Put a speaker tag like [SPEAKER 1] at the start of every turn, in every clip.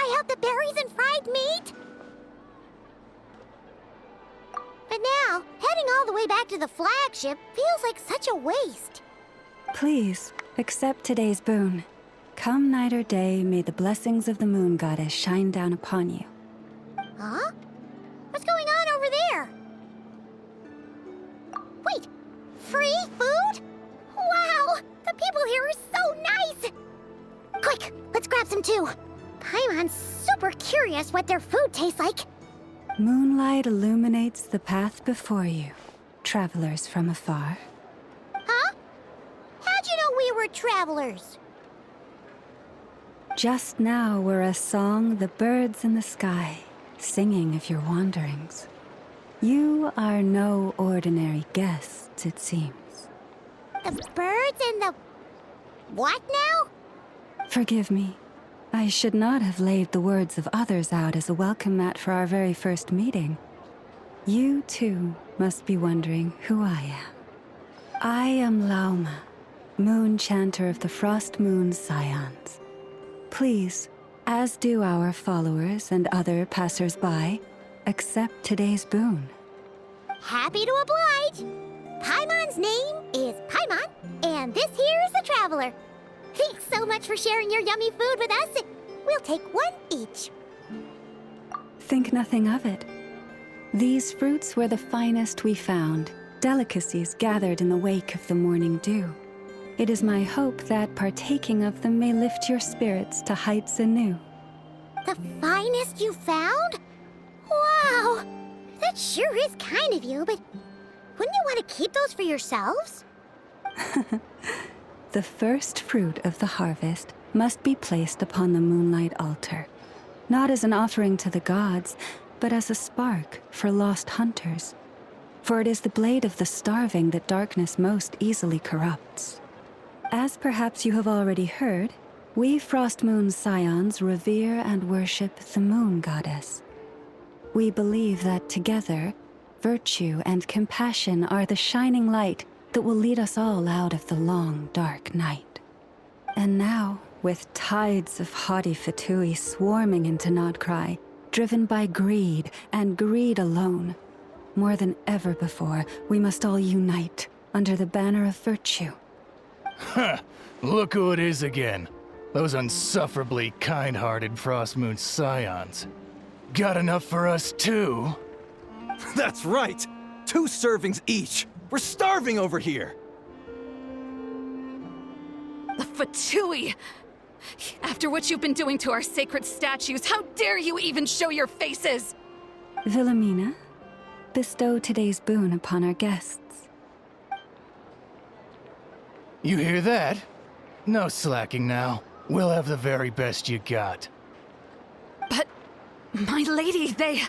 [SPEAKER 1] try out the berries and fried meat? But now, heading all the way back to the flagship feels like such a waste.
[SPEAKER 2] Please, accept today's boon. Come night or day, may the blessings of the moon goddess shine down upon you.
[SPEAKER 1] Huh? What's going on over there? Wait, free food? Wow, the people here are so nice! Quick, let's grab some too. Paimon's super curious what their food tastes like.
[SPEAKER 2] Moonlight illuminates the path before you, travelers from afar.
[SPEAKER 1] Huh? How'd you know we were travelers?
[SPEAKER 2] Just now were a song the birds in the sky, singing of your wanderings. You are no ordinary guests, it seems.
[SPEAKER 1] The birds and the... what now?
[SPEAKER 2] Forgive me. I should not have laid the words of others out as a welcome mat for our very first meeting. You, too, must be wondering who I am. I am Lauma, moon chanter of the Frost Moon Scions. Please, as do our followers and other passers-by, accept today's boon.
[SPEAKER 1] Happy to oblige. Paimon's name is Paimon, and this here is the traveler. Thanks so much for sharing your yummy food with us. We'll take one each.
[SPEAKER 2] Think nothing of it. These fruits were the finest we found, delicacies gathered in the wake of the morning dew. It is my hope that partaking of them may lift your spirits to heights anew.
[SPEAKER 1] The finest you found? Wow! That sure is kind of you, but wouldn't you want to keep those for yourselves?
[SPEAKER 2] The first fruit of the harvest must be placed upon the moonlight altar, not as an offering to the gods, but as a spark for lost hunters. For it is the blade of the starving that darkness most easily corrupts. As perhaps you have already heard, we Frost Moon Scions revere and worship the moon goddess. We believe that together, virtue and compassion are the shining light that will lead us all out of the long, dark night. And now, with tides of haughty Fatui swarming into Nodcry, driven by greed, and greed alone, more than ever before, we must all unite under the banner of virtue.
[SPEAKER 3] Ha! Look who it is again. Those unsufferably kind-hearted Frost Moon Scions. Got enough for us too?
[SPEAKER 4] That's right! 2 servings each! We're starving over here!
[SPEAKER 5] The Fatui! After what you've been doing to our sacred statues, how dare you even show your faces!
[SPEAKER 2] Wilhelmina, bestow today's boon upon our guests.
[SPEAKER 3] You hear that? No slacking now. We'll have the very best you got.
[SPEAKER 5] But, my lady, they...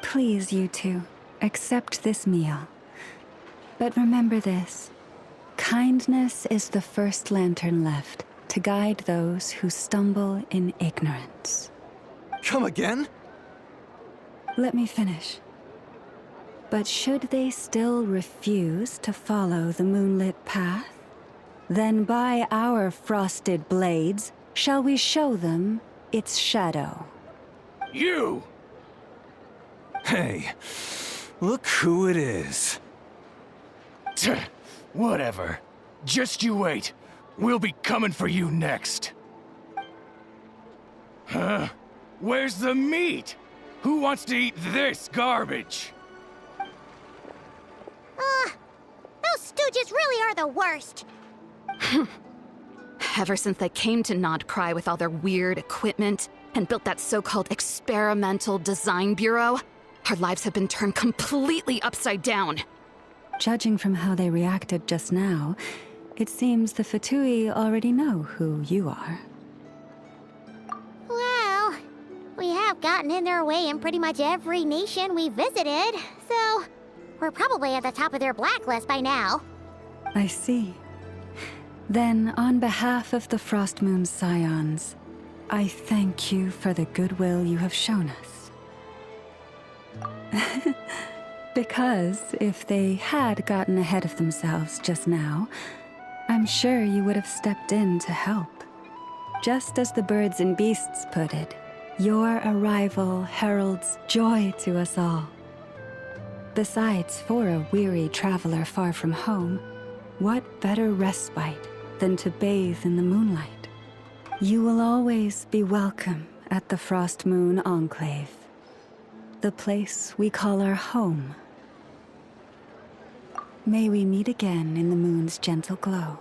[SPEAKER 2] Please, you two, accept this meal. But remember this. Kindness is the first lantern left to guide those who stumble in ignorance.
[SPEAKER 4] Come again?
[SPEAKER 2] Let me finish. But should they still refuse to follow the moonlit path, then by our frosted blades shall we show them its shadow.
[SPEAKER 3] You!
[SPEAKER 4] Hey, look who it is.
[SPEAKER 3] Tch, whatever. Just you wait. We'll be coming for you next. Huh? Where's the meat? Who wants to eat this garbage?
[SPEAKER 1] Those stooges really are the worst.
[SPEAKER 5] Ever since they came to Nodcry with all their weird equipment and built that so-called experimental design bureau, our lives have been turned completely upside down.
[SPEAKER 2] Judging from how they reacted just now, it seems the Fatui already know who you are.
[SPEAKER 1] Well, we have gotten in their way in pretty much every nation we visited, so we're probably at the top of their blacklist by now.
[SPEAKER 2] I see. Then, on behalf of the Frost Moon Scions, I thank you for the goodwill you have shown us. Because if they had gotten ahead of themselves just now, I'm sure you would have stepped in to help. Just as the birds and beasts put it, your arrival heralds joy to us all. Besides, for a weary traveler far from home, what better respite than to bathe in the moonlight? You will always be welcome at the Frost Moon Enclave, the place we call our home. May we meet again in the moon's gentle glow.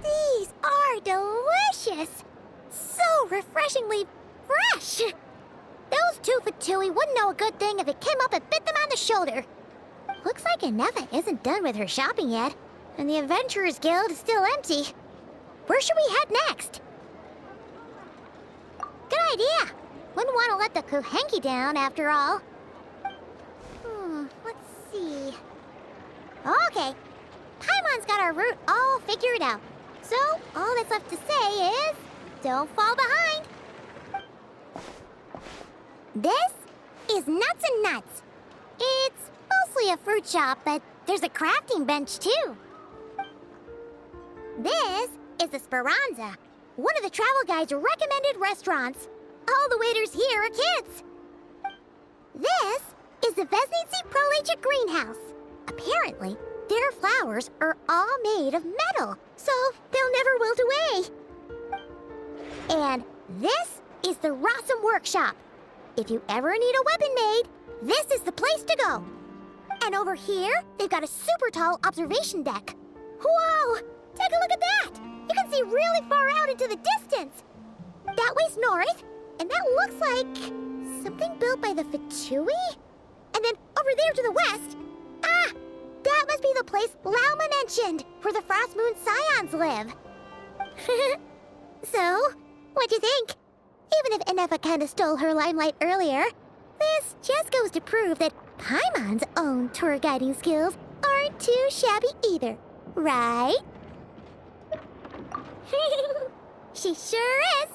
[SPEAKER 1] These are delicious! So refreshingly fresh! Those two Fatui wouldn't know a good thing if it came up and bit them on the shoulder. Looks like Inefa isn't done with her shopping yet, and the Adventurers Guild is still empty. Where should we head next? Good idea! Wouldn't want to let the Kuhenki down, after all. Let's see... Okay, Paimon's got our route all figured out. So, all that's left to say is... don't fall behind! This is Nuts and Nuts. It's mostly a fruit shop, but there's a crafting bench, too. This is the Speranza, one of the travel guide's recommended restaurants. All the waiters here are kids. This is the Vesnitsi Prolecha greenhouse. Apparently, their flowers are all made of metal, so they'll never wilt away. And this is the Rossum Workshop. If you ever need a weapon made, this is the place to go. And over here, they've got a super tall observation deck. Whoa! Take a look at that! You can see really far out into the distance. That way's north, and that looks like something built by the Fatui? And then over there to the west, that must be the place Lauma mentioned, where the Frost Moon Scions live. So, what'd you think? Even if Inefa kinda stole her limelight earlier, this just goes to prove that Paimon's own tour guiding skills aren't too shabby either, right? She sure is!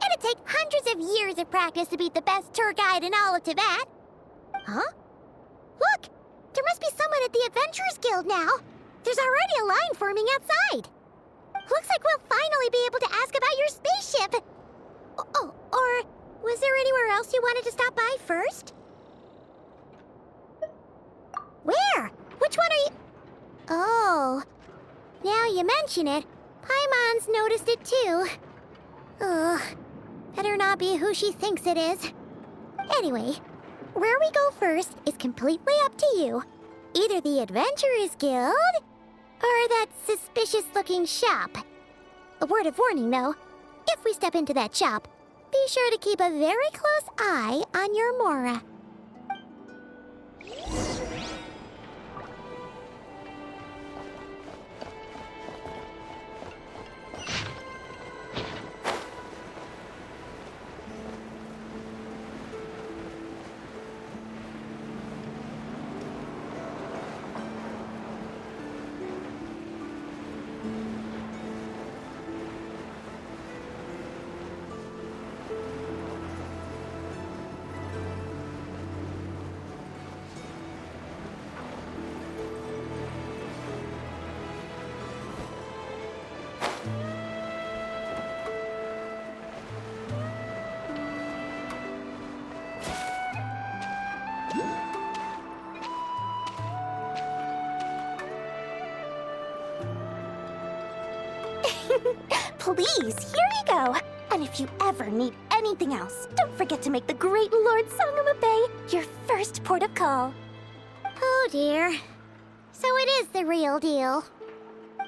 [SPEAKER 1] It'd take hundreds of years of practice to beat the best tour guide in all of Tibet. Huh? Look! There must be someone at the Adventurers Guild now. There's already a line forming outside. Looks like we'll finally be able to ask about your spaceship. Oh, or was there anywhere else you wanted to stop by first? Where? Which one are you... Oh, now you mention it, Paimon's noticed it too. Ugh, better not be who she thinks it is. Anyway, where we go first is completely up to you. Either the Adventurers Guild, or that suspicious-looking shop. A word of warning, though. If we step into that shop, be sure to keep a very close eye on your Mora.
[SPEAKER 6] Please, here you go. And if you ever need anything else, don't forget to make the great Lord Sangama Bay your first port of call.
[SPEAKER 1] Oh dear. So it is the real deal.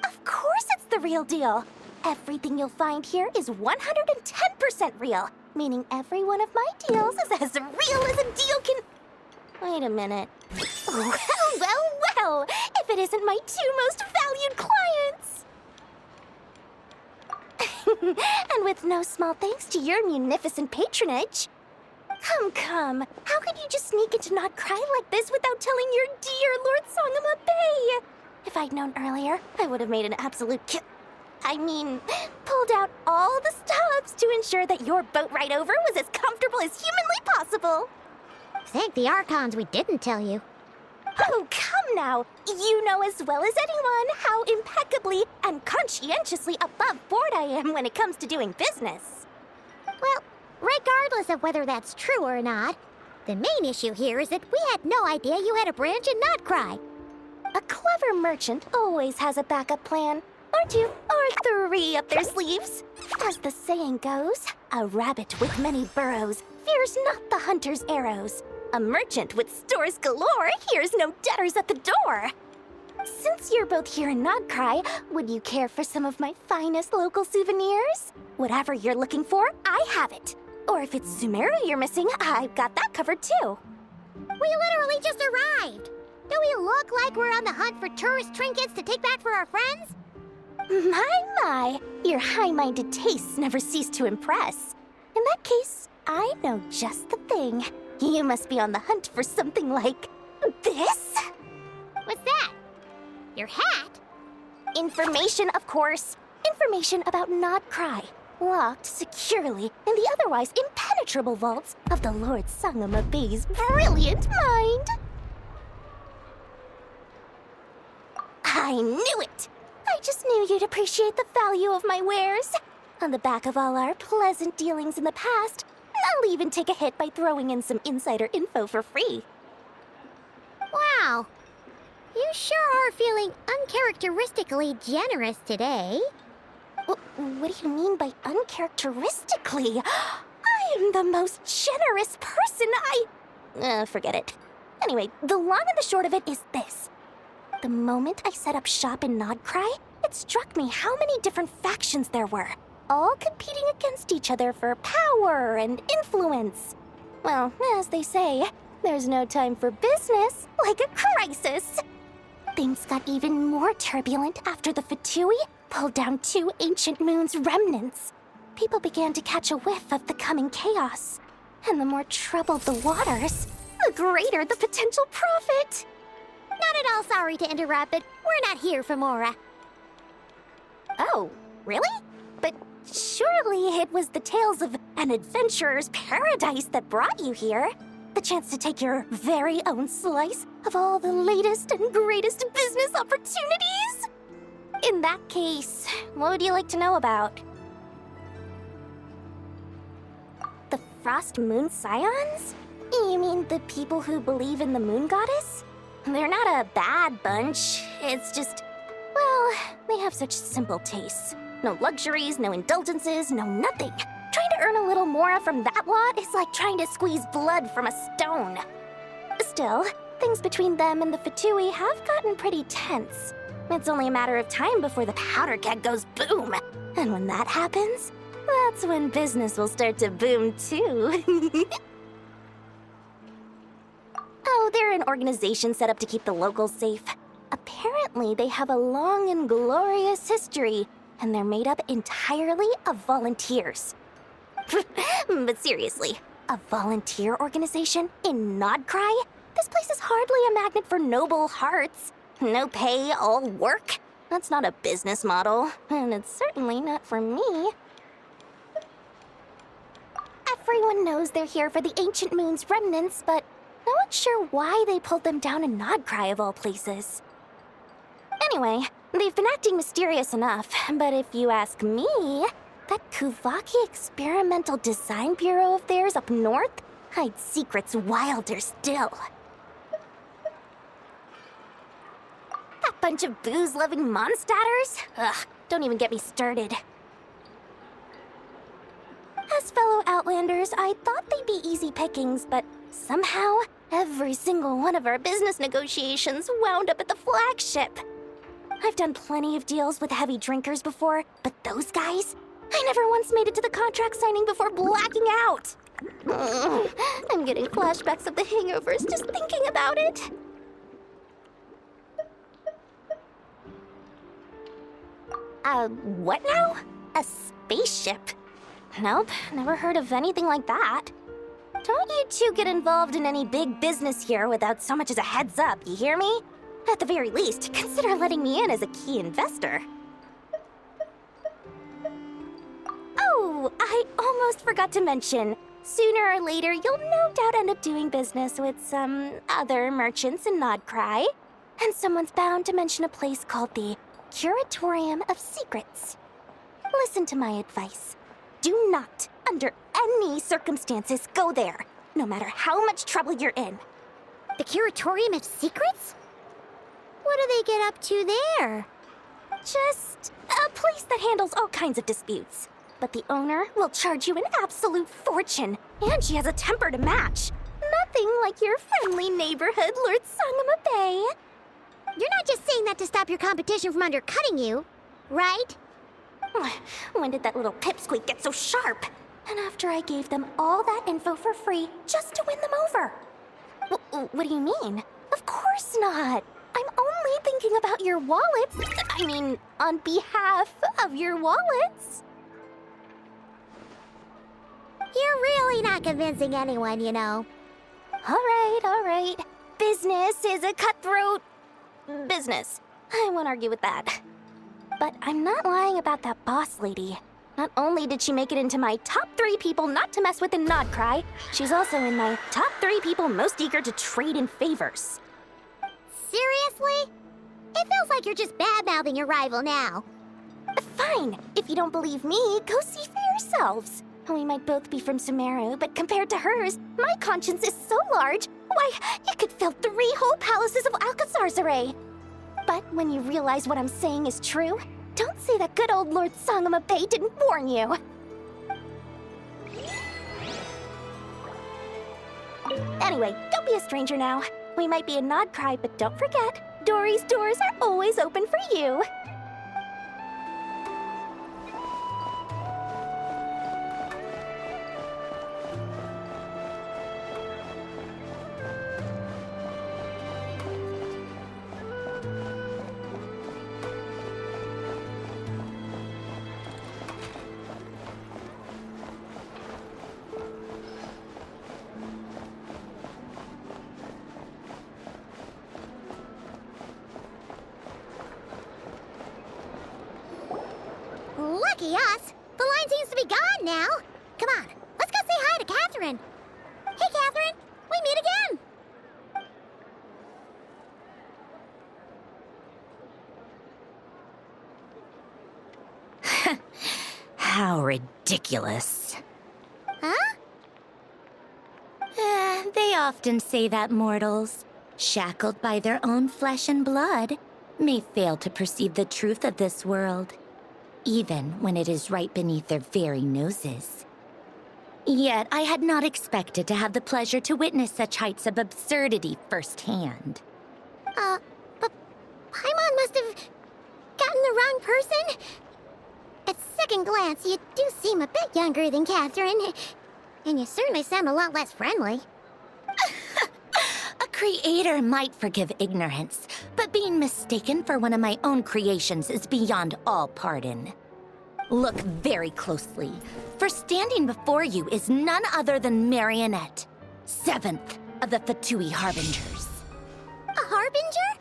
[SPEAKER 6] Of course it's the real deal. Everything you'll find here is 110% real, meaning every one of my deals is as real as a deal can... Wait a minute. Well, if it isn't my two most valued clients. And with no small thanks to your munificent patronage. Come. How could you just sneak into Not Cry like this without telling your dear Lord Sangama Bay? If I'd known earlier, I would have made an absolute pulled out all the stops to ensure that your boat ride over was as comfortable as humanly possible.
[SPEAKER 1] Thank the Archons we didn't tell you.
[SPEAKER 6] Oh, come now. You know as well as anyone how impeccably and conscientiously above board I am when it comes to doing business.
[SPEAKER 1] Well, regardless of whether that's true or not, the main issue here is that we had no idea you had a branch in Notcry.
[SPEAKER 6] A clever merchant always has a backup plan. Or two, or three up their sleeves. As the saying goes, a rabbit with many burrows fears not the hunter's arrows. A merchant with stores galore hears no debtors at the door. Since you're both here in Nodcry, would you care for some of my finest local souvenirs? Whatever you're looking for, I have it. Or if it's Sumeru you're missing, I've got that covered too.
[SPEAKER 1] We literally just arrived. Do we look like we're on the hunt for tourist trinkets to take back for our friends?
[SPEAKER 6] My, your high-minded tastes never cease to impress. In that case, I know just the thing. You must be on the hunt for something like this?
[SPEAKER 1] What's that? Your hat?
[SPEAKER 6] Information, of course. Information about Nodcry, locked securely in the otherwise impenetrable vaults of the Lord Sangama Bay's brilliant mind. I knew it! I just knew you'd appreciate the value of my wares. On the back of all our pleasant dealings in the past, I'll even take a hit by throwing in some insider info for free.
[SPEAKER 1] Wow. You sure are feeling uncharacteristically generous today.
[SPEAKER 6] What do you mean by uncharacteristically? I am the most generous person forget it. Anyway, the long and the short of it is this. The moment I set up shop in Nodcry, it struck me how many different factions there were, all competing against each other for power and influence. Well, as they say, there's no time for business like a crisis. Things got even more turbulent after the Fatui pulled down 2 ancient moon's remnants. People began to catch a whiff of the coming chaos. And the more troubled the waters, the greater the potential profit.
[SPEAKER 1] Not at all sorry to interrupt, but we're not here for Mora.
[SPEAKER 6] Oh, really? But surely it was the tales of an adventurer's paradise that brought you here. The chance to take your very own slice of all the latest and greatest business opportunities? In that case, what would you like to know about? The Frost Moon Scions? You mean the people who believe in the moon goddess? They're not a bad bunch. It's just, well, they have such simple tastes. No luxuries, no indulgences, no nothing. Trying to earn a little more from that lot is like trying to squeeze blood from a stone. Still, things between them and the Fatui have gotten pretty tense. It's only a matter of time before the powder keg goes boom. And when that happens, that's when business will start to boom too. Oh, they're an organization set up to keep the locals safe. Apparently, they have a long and glorious history, and they're made up entirely of volunteers. But seriously, a volunteer organization in Nodcry? This place is hardly a magnet for noble hearts. No pay, all work? That's not a business model, and it's certainly not for me. Everyone knows they're here for the Ancient Moon's remnants, but no one's sure why they pulled them down in Nodcry of all places. Anyway, they've been acting mysterious enough, but if you ask me, that Kuvaki Experimental Design Bureau of theirs up north hides secrets wilder still. That bunch of booze-loving monstatters? Ugh, don't even get me started. As fellow Outlanders, I thought they'd be easy pickings, but somehow, every single one of our business negotiations wound up at the flagship. I've done plenty of deals with heavy drinkers before, but those guys? I never once made it to the contract signing before blacking out. I'm getting flashbacks of the hangovers just thinking about it. What now? A spaceship? Nope, never heard of anything like that. Don't you two get involved in any big business here without so much as a heads up, you hear me? At the very least, consider letting me in as a key investor. Oh, I almost forgot to mention. Sooner or later, you'll no doubt end up doing business with some other merchants in Nodcry. And someone's bound to mention a place called the Curatorium of Secrets. Listen to my advice. Do not, under any circumstances, go there, no matter how much trouble you're in.
[SPEAKER 1] The Curatorium of Secrets? What do they get up to there?
[SPEAKER 6] Just a place that handles all kinds of disputes. But the owner will charge you an absolute fortune, and she has a temper to match. Nothing like your friendly neighborhood, Lord Sangama Bay.
[SPEAKER 1] You're not just saying that to stop your competition from undercutting you, right?
[SPEAKER 6] When did that little pipsqueak get so sharp? And after I gave them all that info for free just to win them over. What do you mean? Of course not. I'm only thinking about your wallets. I mean, on behalf of your wallets.
[SPEAKER 1] You're really not convincing anyone, you know.
[SPEAKER 6] All right. Business is a cutthroat business. I won't argue with that. But I'm not lying about that boss lady. Not only did she make it into my top 3 people not to mess with in Nodcry, she's also in my top 3 people most eager to trade in favors.
[SPEAKER 1] Seriously? It feels like you're just bad-mouthing your rival now.
[SPEAKER 6] Fine. If you don't believe me, go see for yourselves. We might both be from Sumeru, but compared to hers, my conscience is so large, why, it could fill 3 whole palaces of Alcazar's. But when you realize what I'm saying is true, don't say that good old Lord Sangama Bay didn't warn you. Anyway, don't be a stranger now. We might be in Nodcry, but don't forget, Dory's doors are always open for you.
[SPEAKER 1] Lucky us! The line seems to be gone now. Come on, let's go say hi to Catherine. Hey, Catherine, we meet again.
[SPEAKER 7] How ridiculous.
[SPEAKER 1] Huh?
[SPEAKER 7] They often say that mortals, shackled by their own flesh and blood, may fail to perceive the truth of this world, even when it is right beneath their very noses. Yet I had not expected to have the pleasure to witness such heights of absurdity firsthand.
[SPEAKER 1] But Paimon must have gotten the wrong person. At second glance, you do seem a bit younger than Catherine. And you certainly sound a lot less friendly.
[SPEAKER 7] A creator might forgive ignorance, but being mistaken for one of my own creations is beyond all pardon. Look very closely, for standing before you is none other than Marionette, 7th of the Fatui Harbingers.
[SPEAKER 1] A harbinger?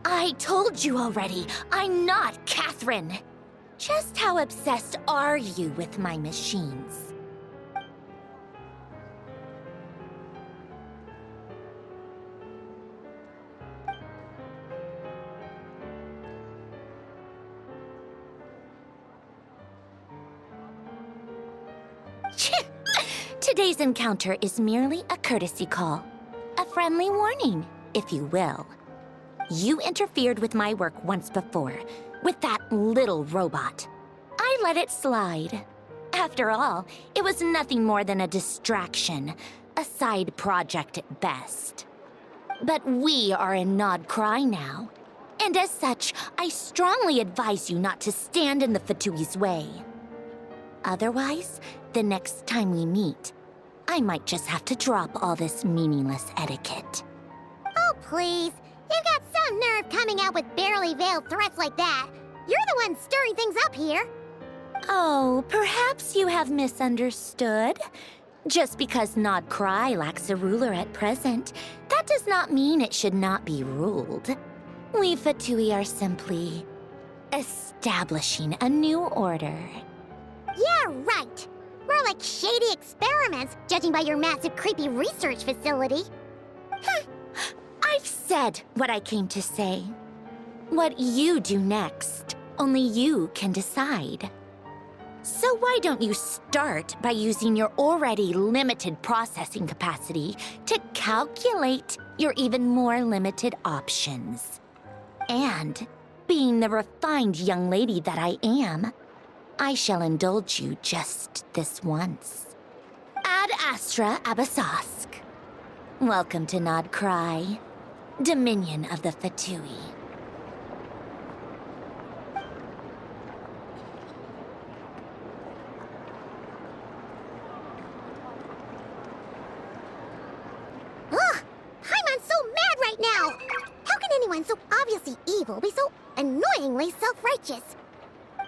[SPEAKER 7] I told you already, I'm not Catherine. Just how obsessed are you with my machines? Today's encounter is merely a courtesy call. A friendly warning, if you will. You interfered with my work once before, with that little robot. I let it slide. After all, it was nothing more than a distraction, a side project at best. But we are in Nodcry now, and as such, I strongly advise you not to stand in the Fatui's way. Otherwise, the next time we meet, I might just have to drop all this meaningless etiquette.
[SPEAKER 1] Oh, please. You've got some nerve coming out with barely veiled threats like that. You're the one stirring things up here.
[SPEAKER 7] Oh, perhaps you have misunderstood. Just because Nodcry lacks a ruler at present, that does not mean it should not be ruled. We Fatui are simply establishing a new order.
[SPEAKER 1] Yeah, right. More like shady experiments, judging by your massive, creepy research facility.
[SPEAKER 7] I've said what I came to say. What you do next, only you can decide. So why don't you start by using your already limited processing capacity to calculate your even more limited options? And, being the refined young lady that I am, I shall indulge you just this once. Ad Astra Abasosk. Welcome to Nod Cry, Dominion of the Fatui.
[SPEAKER 1] Ugh! Paimon's so mad right now! How can anyone so obviously evil be so annoyingly self-righteous?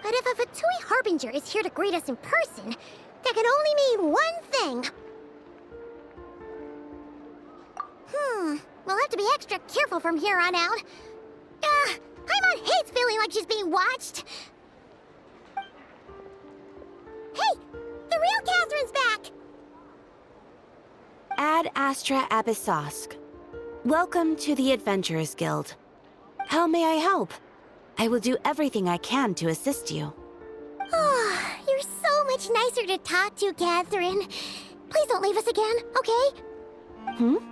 [SPEAKER 1] But if a Fatui Harbinger is here to greet us in person, that can only mean one thing. We'll have to be extra careful from here on out. Paimon hates feeling like she's being watched. Hey! The real Catherine's back!
[SPEAKER 8] Ad Astra Abysosk. Welcome to the Adventurers Guild. How may I help? I will do everything I can to assist you.
[SPEAKER 1] Oh, you're so much nicer to talk to, Catherine. Please don't leave us again, okay?